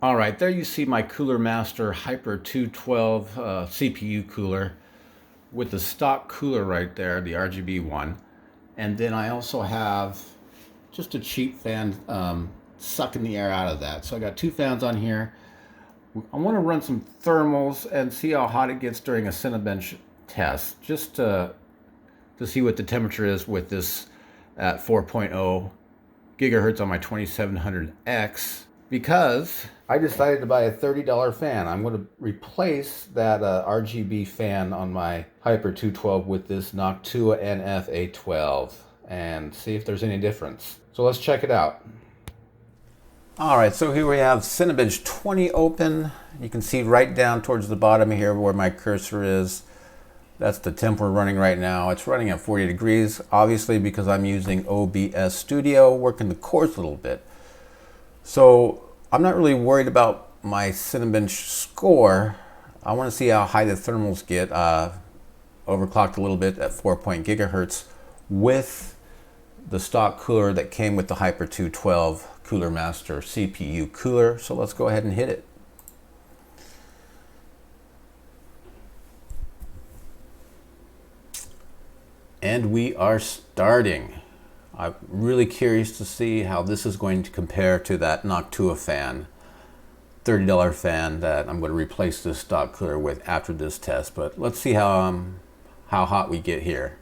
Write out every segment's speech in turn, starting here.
All right, there you see my Cooler Master Hyper 212 CPU cooler with the stock cooler right there, the RGB one. And then I also have just a cheap fan sucking the air out of that. So I got two fans on here. I want to run some thermals and see how hot it gets during a Cinebench test, just to see what the temperature is with this at 4.0 gigahertz on my 2700X, because I decided to buy a $30 fan. I'm going to replace that RGB fan on my Hyper 212 with this Noctua NF-A12 and see if there's any difference. So let's check it out. All right, so here we have Cinebench 20 open. You can see right down towards the bottom here where my cursor is. That's the temp we're running right now. It's running at 40 degrees, obviously because I'm using OBS Studio, working the cores a little bit. So I'm not really worried about my Cinebench score. I want to see how high the thermals get. Overclocked a little bit at 4 gigahertz with the stock cooler that came with the Hyper 212 Cooler Master CPU cooler. So let's go ahead and hit it. And we are starting. I'm really curious to see how this is going to compare to that Noctua fan, $30 fan that I'm going to replace this stock cooler with after this test. But let's see how hot we get here.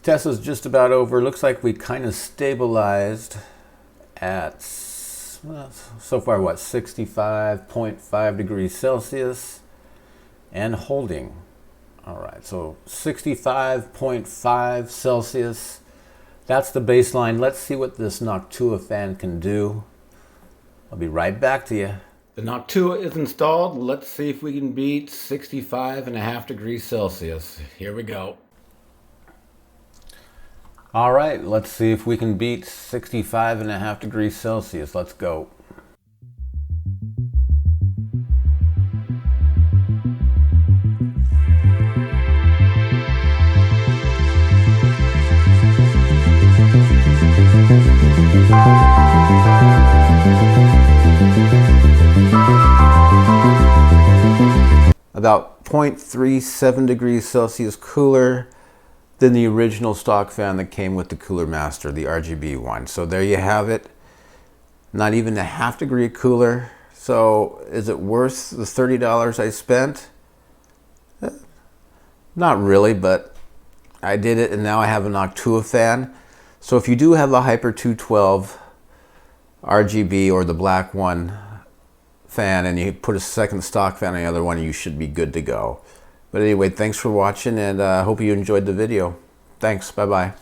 Test is just about over. Looks like we kind of stabilized at, so far, what, 65.5 degrees Celsius and holding. All right, so 65.5 Celsius. That's the baseline. Let's see what this Noctua fan can do. I'll be right back to you. The Noctua is installed. Let's see if we can beat 65.5 degrees Celsius. Here we go. All right, let's see if we can beat 65.5 degrees Celsius. Let's go. About 0.37 degrees Celsius cooler than the original stock fan that came with the Cooler Master, the RGB one. So there you have it. Not even a half degree cooler. So is it worth the $30 I spent? Not really, but I did it and now I have a Noctua fan. So if you do have a Hyper 212 RGB or the black one fan and you put a second stock fan on the other one, you should be good to go. But anyway, thanks for watching, and I hope you enjoyed the video. Thanks. Bye-bye.